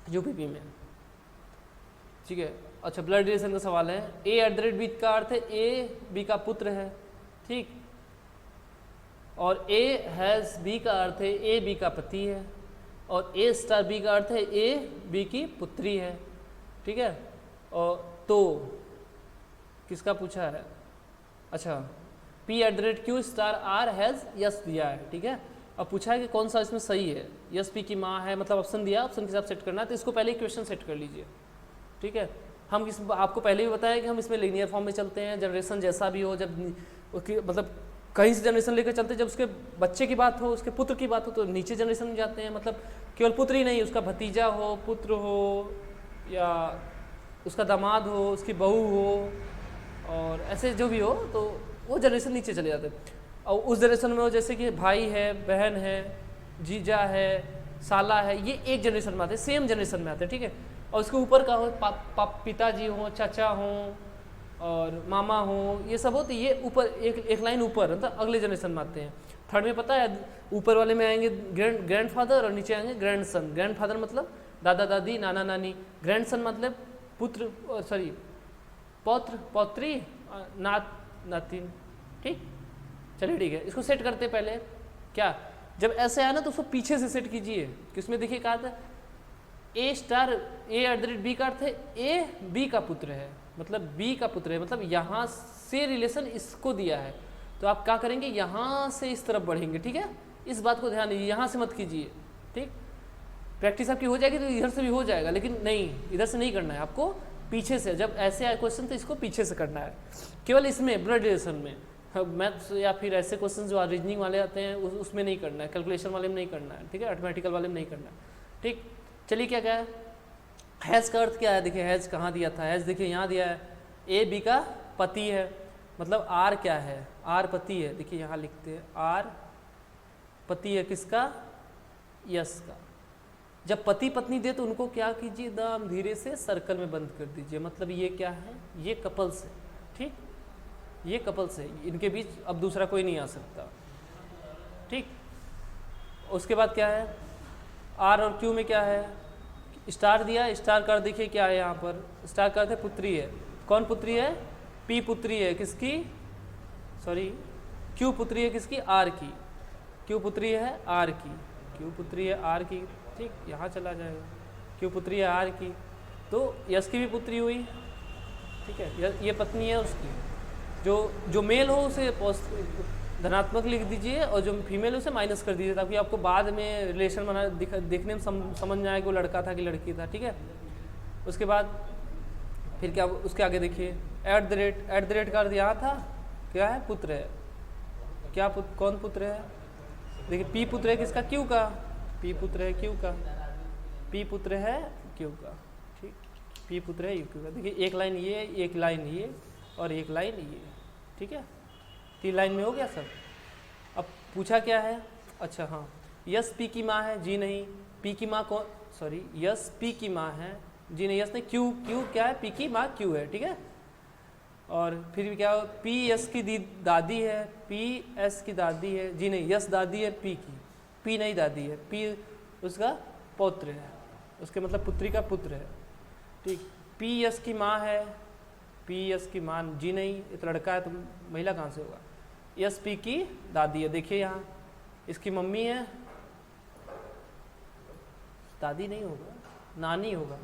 यूपीपी में। ठीक है, अच्छा, ब्लड रिलेशन का सवाल है। A@B का अर्थ है ए बी का पुत्र है। ठीक, और A#B का अर्थ है ए बी का पति है, और A*B का अर्थ है ए बी की पुत्री है। ठीक है, और तो किसका पूछा है, अच्छा, P@Q*R हैज़ यस दिया है। ठीक है, अब पूछा है कि कौन सा इसमें सही है, यस पी की माँ है, मतलब ऑप्शन दिया, ऑप्शन के साथ सेट करना है, तो इसको पहले क्वेश्चन सेट कर लीजिए। ठीक है, हम आपको पहले भी बताया कि हम इसमें लीनियर फॉर्म में चलते हैं, जनरेशन जैसा भी हो, जब मतलब कहीं से जनरेशन लेकर चलते हैं, जब उसके बच्चे की बात हो, उसके पुत्र की बात हो तो नीचे जनरेशन में जाते हैं, मतलब केवल पुत्र ही नहीं, उसका भतीजा हो, पुत्र हो, या उसका दामाद हो, उसकी बहू हो, और ऐसे जो भी हो, तो वो जनरेशन नीचे चले जाते हैं। और उस जनरेशन में हो जैसे कि भाई है, बहन है, जीजा है, साला है, ये एक जनरेशन में आते हैं, सेम जनरेशन में आते हैं। ठीक है, और उसके ऊपर का हो पिताजी हो, चाचा हो, और मामा हो, ये सब हो, तो ये ऊपर एक लाइन ऊपर, मतलब अगले जनरेशन में आते हैं। थर्ड में पता है ऊपर वाले में आएंगे ग्रैंडफादर और नीचे आएंगे ग्रैंडसन। ग्रैंडफादर मतलब दादा दादी नाना नानी, ग्रैंडसन मतलब पुत्र सॉरी पौत्र पौत्री नात नातिन। ठीक, चलिए ठीक है, इसको सेट करते पहले। क्या जब ऐसे आया ना तो उसको पीछे से सेट कीजिए कि उसमें देखिए कहा था ए स्टार A@B का अर्थ है ए बी का पुत्र है, मतलब बी का पुत्र है, मतलब यहाँ से रिलेशन इसको दिया है, तो आप क्या करेंगे यहाँ से इस तरफ बढ़ेंगे। ठीक है, इस बात को ध्यान दीजिए, यहाँ से मत कीजिए। ठीक, प्रैक्टिस आपकी हो जाएगी तो इधर से भी हो जाएगा, लेकिन नहीं इधर से नहीं करना है आपको, पीछे से। जब ऐसे आए क्वेश्चन तो इसको पीछे से करना है, केवल इसमें ब्लड रिलेशन में। मैथ्स या फिर ऐसे क्वेश्चन जो रीजनिंग वाले आते हैं उसमें नहीं करना है, कैलकुलेशन वाले में नहीं करना है। ठीक है, अर्थमेटिकल वाले में नहीं करना है। ठीक, चलिए क्या क्या है, हैज का अर्थ क्या है, देखिए हैज कहाँ दिया था, हैज देखिए यहाँ दिया है, ए बी का पति है, मतलब आर क्या है, आर पति है। देखिए यहाँ लिखते हैं आर पति है किसका, यस का। जब पति पत्नी दे तो उनको क्या कीजिए, एकदम धीरे से सर्कल में बंद कर दीजिए, मतलब ये क्या है, ये कपल्स है। ठीक, ये कपल्स है, इनके बीच अब दूसरा कोई नहीं आ सकता। ठीक, उसके बाद क्या है, आर और क्यू में क्या है, स्टार दिया, स्टार का देखिए क्या है यहाँ पर, स्टार का अर्थ है पुत्री है। कौन पुत्री है, पी पुत्री है किसकी, सॉरी क्यू पुत्री है किसकी, आर की। क्यू पुत्री है आर की, क्यू पुत्री है आर की। ठीक, यहाँ चला जाएगा, क्यू पुत्री है आर की, तो यश की भी पुत्री हुई। ठीक है, ये पत्नी है उसकी। जो मेल हो उसे धनात्मक लिख दीजिए और जो फीमेल है उसे माइनस कर दीजिए, ताकि आपको बाद में रिलेशन बना देखने में समझ में आए कि वो लड़का था कि लड़की था। ठीक है, उसके बाद फिर क्या, उसके आगे देखिए एट द रेट का अर्थ यहाँ था क्या है, पुत्र है। क्या कौन पुत्र है, देखिए पी पुत्र है किसका, क्यू का। पी पुत्र है क्यू का, पी पुत्र है क्यू का। ठीक, पी पुत्र है क्यू का। देखिए एक लाइन ये, एक लाइन ये और एक लाइन ये। ठीक है, 3 लाइन में हो गया सब। अब पूछा क्या है, अच्छा हाँ, यस पी की माँ है, जी नहीं। पी की माँ कौन, सॉरी यस पी की माँ है, जी नहीं। यस ने क्यू, क्यू क्या है, पी की माँ क्यू है। ठीक है, और फिर भी क्या हो, पी एस की दादी है, पी एस की दादी है, जी नहीं। यस दादी है पी की, पी नहीं दादी है, पी उसका पौत्र है, उसके मतलब पुत्री का पुत्र है। ठीक, पी एस की माँ है, पी एस की माँ, जी नहीं, ये तो लड़का है तो महिला कहाँ से होगा। एस पी की दादी है, देखिए यहाँ इसकी मम्मी है, दादी नहीं होगा, नानी होगा।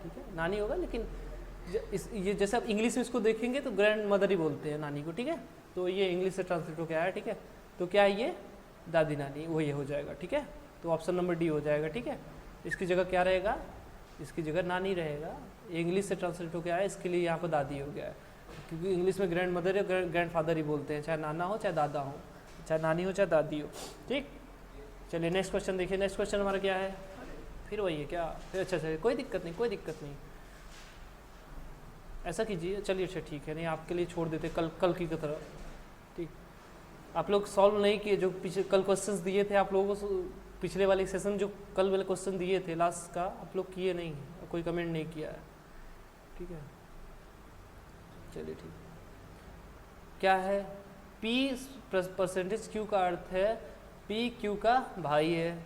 ठीक है, नानी होगा, लेकिन ये जैसे आप इंग्लिश में इसको देखेंगे तो ग्रैंड मदर ही बोलते हैं नानी को। ठीक है, तो ये इंग्लिश से ट्रांसलेट हो गया है। ठीक है, तो क्या है ये, दादी नानी, वो ये हो जाएगा। ठीक है, तो ऑप्शन नंबर डी हो जाएगा। ठीक है, इसकी जगह क्या रहेगा, इसकी जगह नानी रहेगा। इंग्लिश से ट्रांसलेट हो गया है, इसके लिए यहाँ पर दादी हो गया है, क्योंकि इंग्लिश में ग्रैंड मदर या ग्रैंड फादर ही बोलते हैं, चाहे नाना हो चाहे दादा हो, चाहे नानी हो चाहे दादी हो। ठीक, चलिए नेक्स्ट क्वेश्चन देखिए। नेक्स्ट क्वेश्चन हमारा क्या है, फिर वही है क्या, फिर अच्छा अच्छा, कोई दिक्कत नहीं, कोई दिक्कत नहीं, ऐसा कीजिए। चलिए अच्छा ठीक है, नहीं आपके लिए छोड़ देते कल की तरह। ठीक, आप लोग सॉल्व नहीं किए, जो पीछे कल क्वेश्चंस दिए थे आप लोगों को, पिछले वाले सेशन जो कल वाले क्वेश्चन दिए थे लास्ट का, आप लोग किए नहीं, कोई कमेंट नहीं किया है। ठीक है, चलिए ठीक, क्या है, P परसेंटेज Q का अर्थ है P Q का भाई है।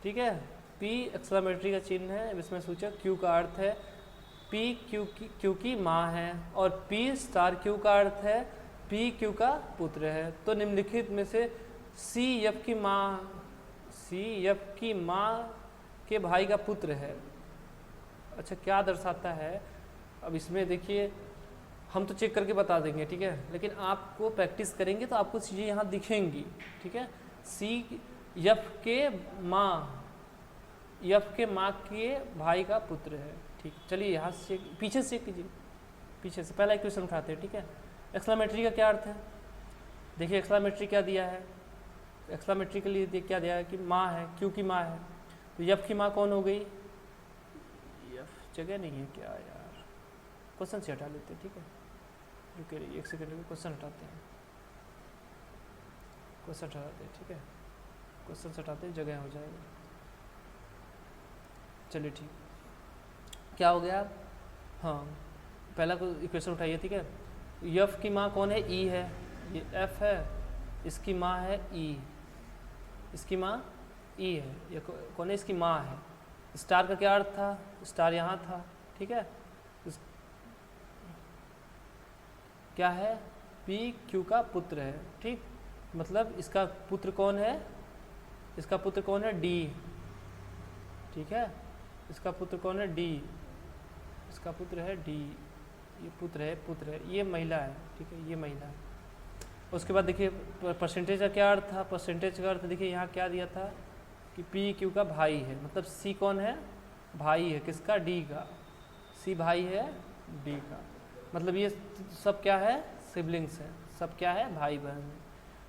ठीक है, P एक्सक्लेमेटरी का चिन्ह है, इसमें सूचक, Q का अर्थ है P Q की माँ है, और P स्टार Q का अर्थ है P Q का पुत्र है। तो निम्नलिखित में से C F की माँ के भाई का पुत्र है। अच्छा, क्या दर्शाता है, अब इसमें देखिए हम तो चेक करके बता देंगे। ठीक है, लेकिन आपको प्रैक्टिस करेंगे तो आपको चीज़ें यहाँ दिखेंगी। ठीक है, सी एफ के माँ के भाई का पुत्र है। ठीक, चलिए यहाँ से पीछे से चेक कीजिए, पीछे से पहला क्वेश्चन उठाते हैं। ठीक है, एक्सक्लेमेटरी का क्या अर्थ है, देखिए एक्सक्लेमेटरी क्या दिया है, एक्सक्लेमेटरी के लिए क्या दिया है कि माँ है, क्यों की माँ है, तो एफ की माँ कौन हो गई, एफ जगह नहीं है क्या यार, क्वेश्चन से हटा लेते हैं। ठीक है, रुके रहिए एक सेकंड में, क्वेश्चन हटाते हैं, क्वेश्चन हटाते हैं। ठीक है, क्वेश्चन हटाते हैं, जगह हो जाएगा। चलिए ठीक, क्या हो गया, हाँ पहला इक्वेशन उठाइए। ठीक है, एफ की माँ कौन है, ई है, ये एफ है, इसकी माँ है ई। इसकी माँ ई है, ये कौन है, इसकी माँ है। स्टार का क्या अर्थ था, स्टार यहाँ था, ठीक है। क्या है, पी क्यू का पुत्र है, ठीक, मतलब इसका पुत्र कौन है, इसका पुत्र कौन है, डी, ठीक है, इसका पुत्र कौन है, डी, इसका पुत्र है डी, ये पुत्र है, ये महिला है, ठीक है, ये महिला है। उसके बाद देखिए परसेंटेज का क्या अर्थ था, परसेंटेज का अर्थ देखिए यहाँ क्या दिया था कि पी क्यू का भाई है, मतलब सी कौन है, भाई है, किसका, डी का, सी भाई है डी का, मतलब ये सब क्या है, सिबलिंग्स है, सब क्या है, भाई बहन है।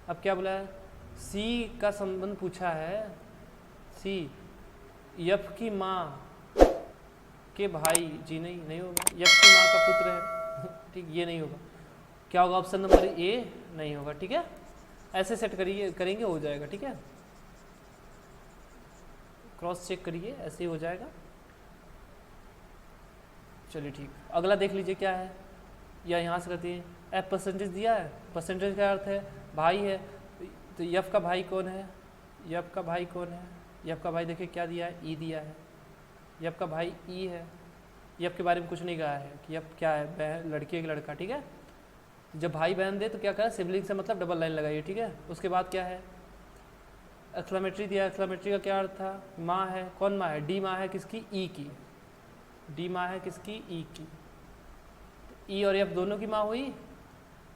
अब क्या बोला है, सी का संबंध पूछा है, सी यफ की माँ के भाई, जी नहीं होगा, यफ की माँ का पुत्र है, ठीक, ये नहीं होगा, क्या होगा, ऑप्शन नंबर ए नहीं होगा, ठीक है। ऐसे सेट करेंगे हो जाएगा, ठीक है, क्रॉस चेक करिए, ऐसे ही हो जाएगा। चलिए ठीक, अगला देख लीजिए क्या है, या यहाँ से करती है, एफ परसेंटेज दिया है, परसेंटेज का अर्थ है भाई है, तो यफ का भाई कौन है, यफ का भाई कौन है, यफ का भाई देखिए क्या दिया है, ई दिया है, यफ का भाई ई है, यफ के बारे में कुछ नहीं कहा है कि यफ क्या है, बहन, लड़की एक लड़का, ठीक है। जब भाई बहन दे तो क्या करें, सिबलिंग से मतलब डबल लाइन लगाइए, ठीक है। उसके बाद क्या है, एक्सक्लेमेटरी दिया, एक्सक्लेमेटरी का क्या अर्थ था, माँ है, कौन माँ है, डी माँ है किसकी, ई की, डी माँ है किसकी, ई की, ई और एफ दोनों की माँ हुई,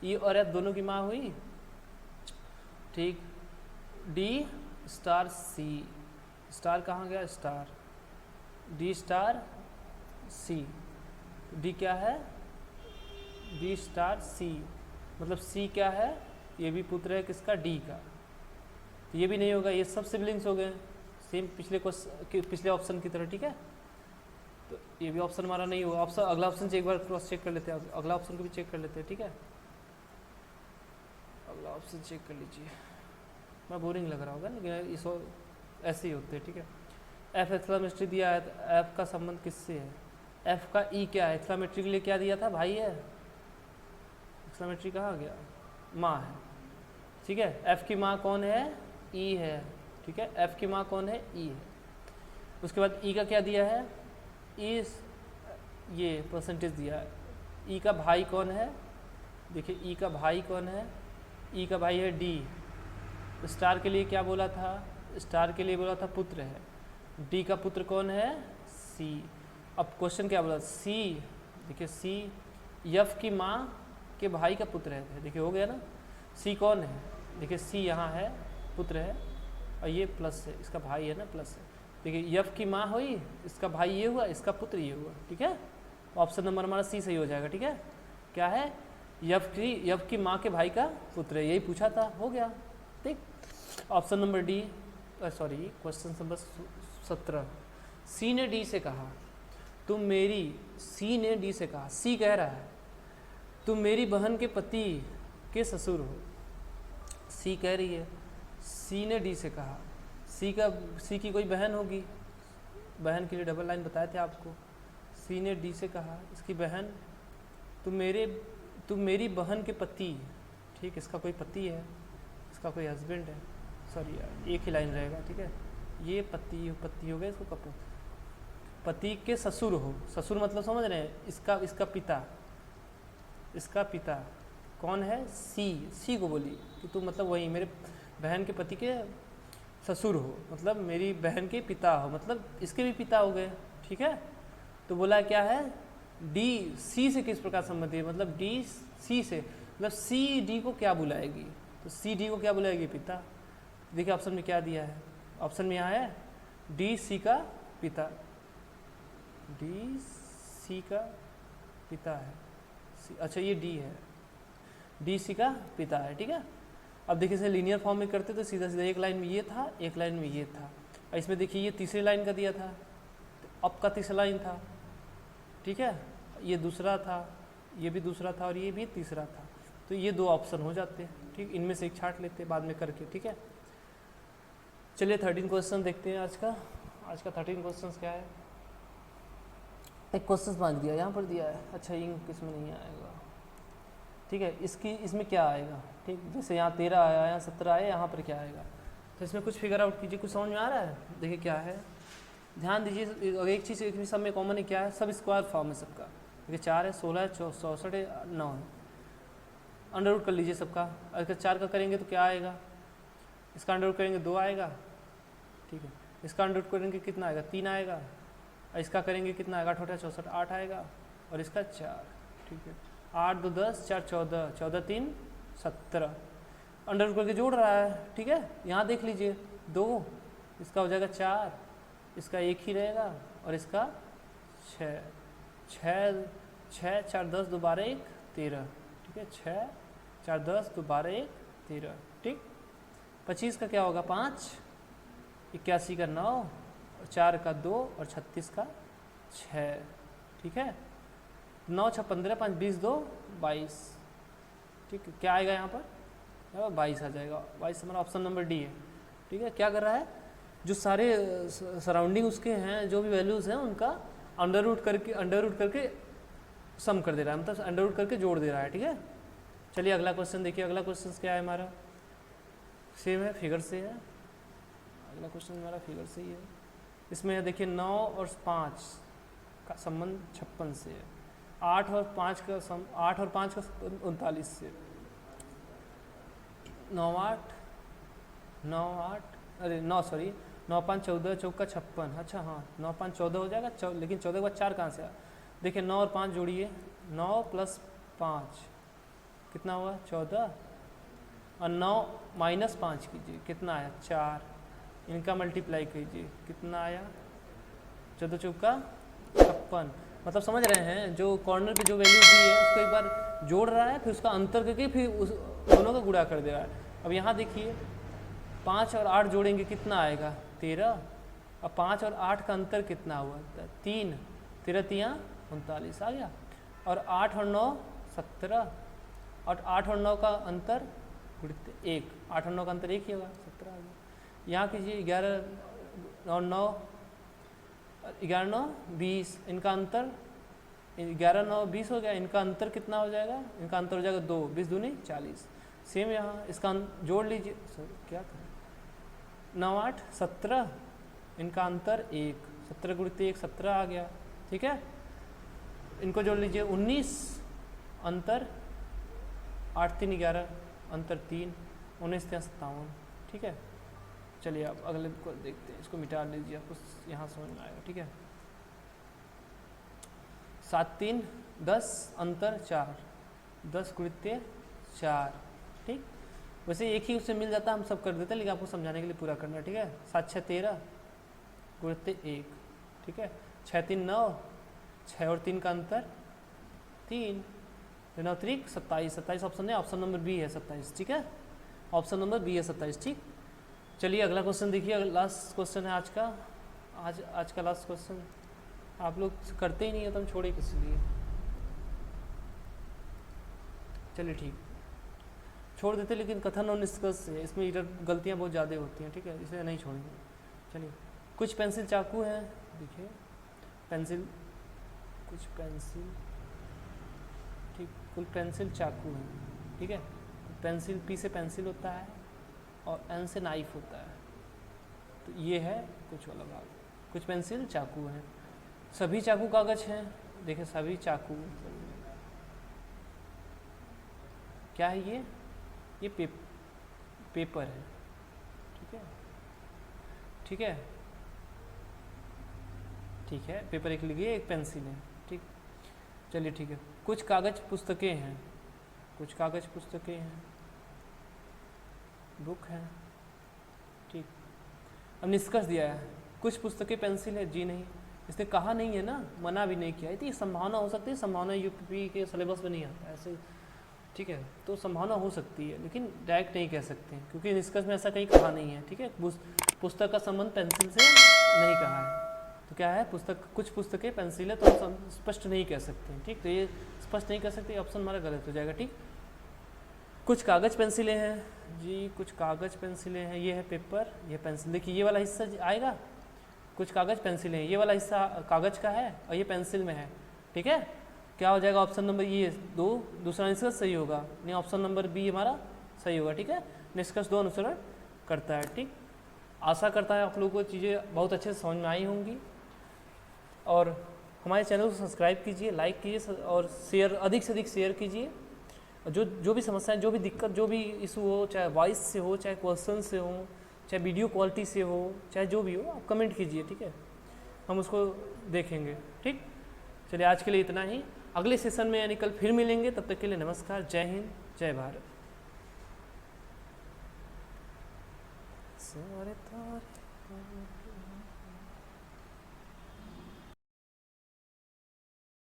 ई और एफ दोनों की माँ हुई, ठीक। डी स्टार सी, स्टार कहाँ गया, star, D star c, D क्या है, डी स्टार सी, मतलब सी क्या है, ये भी पुत्र है किसका, डी का, तो ये भी नहीं होगा, ये सब सिबलिंग्स हो गए सेम पिछले ऑप्शन की तरह, ठीक है। तो ये भी ऑप्शन हमारा नहीं होगा, ऑप्शन अगला ऑप्शन से एक बार क्रॉस चेक कर लेते हैं, अगला ऑप्शन को भी चेक कर लेते हैं, ठीक है। अगला ऑप्शन चेक कर लीजिए, मैं बोरिंग लग रहा होगा लेकिन इस ऐसे ही होते हैं, ठीक है। एफ एक्सक्लेमेटरी दिया है, तो एफ का संबंध किससे है, एफ का ई क्या है, एक्सक्लेमेटरी के लिए क्या दिया था, भाई है, एक्सक्लेमेटरी कहाँ गया, माँ है, ठीक है। एफ की माँ कौन है, ई है, ठीक है, एफ की माँ कौन है, ई है। उसके बाद ई का क्या दिया है, ई, ये परसेंटेज दिया है, ई का भाई कौन है, देखिए ई का भाई कौन है, ई का भाई है डी, स्टार के लिए क्या बोला था, स्टार के लिए बोला था पुत्र है, डी का पुत्र कौन है, सी। अब क्वेश्चन क्या बोला, सी, देखिए सी यफ की माँ के भाई का पुत्र है, देखिए हो गया ना, सी कौन है, देखिए सी यहाँ है, पुत्र है, और ये प्लस है, इसका भाई है ना, प्लस है, देखिए यफ की माँ हुई, इसका भाई ये हुआ, इसका पुत्र ये हुआ, ठीक है। ऑप्शन नंबर हमारा सी सही हो जाएगा, ठीक है। क्या है, यफ की माँ के भाई का पुत्र है, यही पूछा था, हो गया, ठीक। Option number D, sorry question number 17, सी ने डी से कहा, तुम मेरी, सी ने डी से कहा, सी कह रहा है तुम मेरी बहन के पति के ससुर हो, सी कह रही है, सी ने डी से कहा, सी की कोई बहन होगी, बहन के लिए डबल लाइन बताए थे आपको, सी ने डी से कहा, इसकी बहन, तुम मेरी बहन के पति, ठीक, इसका कोई पति है, इसका कोई हस्बैंड है, सॉरी यार एक ही लाइन रहेगा, ठीक है, ये पति हो गया, इसको कपूर, पति के ससुर हो, ससुर मतलब समझ रहे हैं, इसका पिता कौन है, सी को बोली कि तुम मतलब वही मेरे बहन के पति के ससुर हो, मतलब मेरी बहन के पिता हो, मतलब इसके भी पिता हो गए, ठीक है। तो बोला क्या है, डी सी से किस प्रकार संबंधित है, मतलब डी सी से, मतलब सी डी को क्या बुलाएगी, तो सी डी को क्या बुलाएगी, पिता। देखिए ऑप्शन में क्या दिया है, ऑप्शन में यहाँ है डी सी का पिता, डी सी का पिता है, अच्छा ये डी है, डी सी का पिता है, ठीक है। अब देखिए इसे लीनियर फॉर्म में करते तो सीधा सीधा एक लाइन में ये था, एक लाइन में ये था, और इसमें देखिए ये तीसरी लाइन का दिया था, तो अब का तीसरा लाइन था, ठीक है, ये दूसरा था, ये भी दूसरा था, और ये भी तीसरा था, तो ये दो ऑप्शन हो जाते हैं, ठीक, इनमें से एक छांट लेते हैं बाद में करके, ठीक है। चलिए 13 क्वेश्चन देखते हैं आज का 13 क्वेश्चन क्या है। एक क्वेश्चन मांग दिया, यहाँ पर दिया है, अच्छा इंक इसमें नहीं आएगा, ठीक है, इसमें क्या आएगा, ठीक, जैसे यहाँ 13 आया, यहाँ 17 आया, यहाँ पर क्या आएगा, तो इसमें कुछ फिगर आउट कीजिए, कुछ समझ में आ रहा है? देखिए क्या है, ध्यान दीजिए। एक चीज़ एक सब में कॉमन है, क्या है? सब स्क्वायर फॉर्म है सबका। देखिए 4 है, 16 है, 64 है, 9 है। अंडर रूट कर लीजिए सबका। अगर 4 का करेंगे तो क्या आएगा? इसका अंडर रूट करेंगे 2 आएगा, ठीक है। इसका अंडर रूट करेंगे कितना आएगा? 3 आएगा। और इसका करेंगे कितना आएगा? 8 64, 8 आएगा। और इसका 4, ठीक है। 8 2 10, 4 14, 14 3 17। अंडर रूट करके जोड़ रहा है, ठीक है। यहाँ देख लीजिए 2, इसका हो जाएगा 4, इसका 1 ही रहेगा, और इसका 6 6 6 4 10 2 12 1 13, ठीक है। 6 4 10 2 12 1 13, ठीक। 25 का क्या होगा? 5, 81 का 9, 4 का 2 और 36 का 6, ठीक है। 9 6 15, 5 20 2 22, ठीक है। क्या आएगा यहाँ पर? 22 आ जाएगा। 22 हमारा ऑप्शन नंबर डी है, ठीक है। क्या कर रहा है? जो सारे सराउंडिंग उसके हैं, जो भी वैल्यूज़ हैं, उनका अंडर रूट करके सम कर दे रहा है, मतलब अंडर रूट करके जोड़ दे रहा है, ठीक है। चलिए अगला क्वेश्चन देखिए। अगला क्वेश्चन क्या है हमारा? सेम है, फिगर से है। अगला क्वेश्चन हमारा फिगर से ही है। इसमें है देखिए 9 और 5 का संबंध 56 से है। 8 और 5 का 39 से। 9 8 9 5 14 चौका 56। अच्छा हाँ, 9 5 14 हो जाएगा, लेकिन 14 के बाद 4 कहाँ से आया? देखिए 9 और 5 जोड़िए, 9 + 5 कितना हुआ? 14। और 9 - 5 कीजिए, कितना आया? 4। इनका मल्टीप्लाई कीजिए, कितना आया? 14 चौका 56। मतलब समझ रहे हैं, जो कॉर्नर पे जो वैल्यू दी है उसको एक बार जोड़ रहा है, फिर उसका अंतर करके फिर उस दोनों का गुणा कर दे रहा है। अब यहाँ देखिए 5 और 8 जोड़ेंगे, कितना आएगा? 13। अब 5 और 8 का अंतर कितना हुआ? 3। 13 3 39 आ गया। और 8 और 9 17, और 8 और 9 का अंतर 1, 8 और 9 का अंतर 1 ही होगा, 17 आ गया। यहाँ कीजिए 11 और 9, 11 9 20, इनका अंतर 11 9 20 हो गया। इनका अंतर कितना हो जाएगा? इनका अंतर हो जाएगा 2, 20 दूनी 40। सेम यहाँ इसका जोड़ लीजिए, क्या करें? 9 8 17, इनका अंतर 1, 17 × 1 17 आ गया, ठीक है। इनको जोड़ लीजिए 19, अंतर 8 3 11, अंतर 3, 19 3 57, ठीक है। चलिए अब अगले को देखते हैं, इसको मिटा लीजिए, आपको यहाँ समझ में आएगा, ठीक है। 7 3 10, अंतर 4, 10 × 4, ठीक। वैसे एक ही उससे मिल जाता, हम सब कर देते हैं, लेकिन आपको समझाने के लिए पूरा करना है, ठीक है। 7 6 13 × 1, ठीक है। 6 3 9, 6 और 3 का अंतर 3, 9 3 27, 27 ऑप्शन है, ऑप्शन नंबर बी है 27, ठीक है। ऑप्शन नंबर बी है 27, ठीक। चलिए अगला क्वेश्चन देखिए, लास्ट क्वेश्चन है आज का। आज का लास्ट क्वेश्चन आप लोग करते ही नहीं है तो हम छोड़े किस लिए? चलिए ठीक, छोड़ देते, लेकिन कथन और निष्कर्ष है, इसमें गलतियाँ बहुत ज़्यादा होती हैं, ठीक है, इसलिए नहीं छोड़ेंगे। चलिए, कुछ पेंसिल चाकू हैं, देखिए पेंसिल, कुछ पेंसिल, ठीक, कुछ पेंसिल चाकू हैं, ठीक है। पेंसिल, पी से पेंसिल होता है और एन से नाइफ होता है, तो ये है कुछ वाला भाग। कुछ पेंसिल चाकू हैं, सभी चाकू कागज हैं, देखिए सभी चाकू, क्या है ये पेपर है, ठीक है, ठीक है, ठीक है। पेपर एक लिखिए, एक पेंसिल है, ठीक। चलिए ठीक है। कुछ कागज पुस्तकें हैं, कुछ कागज पुस्तकें हैं, बुक है, ठीक। अब निष्कर्ष दिया है, कुछ पुस्तकें पेंसिल है, जी नहीं, इसने कहा नहीं है ना, मना भी नहीं किया है, तो ये संभावना हो सकती है, संभावना यूपी के सिलेबस में नहीं आता ऐसे, ठीक है, तो संभावना हो सकती है, लेकिन डायरेक्ट नहीं कह सकते हैं, क्योंकि निष्कर्ष में ऐसा कहीं कहा नहीं है, ठीक है। पुस्तक का संबंध पेंसिल से नहीं कहा है, तो क्या है, पुस्तक, कुछ पुस्तकें पेंसिल है, तो हम स्पष्ट नहीं कह सकते हैं, ठीक। तो ये स्पष्ट नहीं कह सकते, ऑप्शन हमारा गलत हो जाएगा, ठीक। कुछ कागज पेंसिलें हैं जी, कुछ कागज पेंसिलें हैं, ये है पेपर, ये पेंसिल, देखिए ये वाला हिस्सा आएगा, कुछ कागज पेंसिलें हैं, ये वाला हिस्सा कागज का है और ये पेंसिल में है, ठीक है। क्या हो जाएगा? ऑप्शन नंबर ये दूसरा निष्कर्ष सही होगा, नहीं ऑप्शन नंबर बी हमारा सही होगा, ठीक है। निष्कर्ष 2 अनुसरण करता है, ठीक। आशा करता है आप लोगों को चीज़ें बहुत अच्छे से समझ में आई होंगी, और हमारे चैनल को सब्सक्राइब कीजिए, लाइक कीजिए और शेयर, अधिक से अधिक शेयर कीजिए। जो भी समस्याएं, जो भी दिक्कत, जो भी इशू हो, चाहे वॉइस से हो, चाहे क्वेश्चन से हो, चाहे वीडियो क्वालिटी से हो, चाहे जो भी हो, आप कमेंट कीजिए, ठीक है, हम उसको देखेंगे। ठीक, चलिए आज के लिए इतना ही। अगले सेशन में यानी कल फिर मिलेंगे, तब तक के लिए नमस्कार, जय हिंद, जय भारत। सारे तारे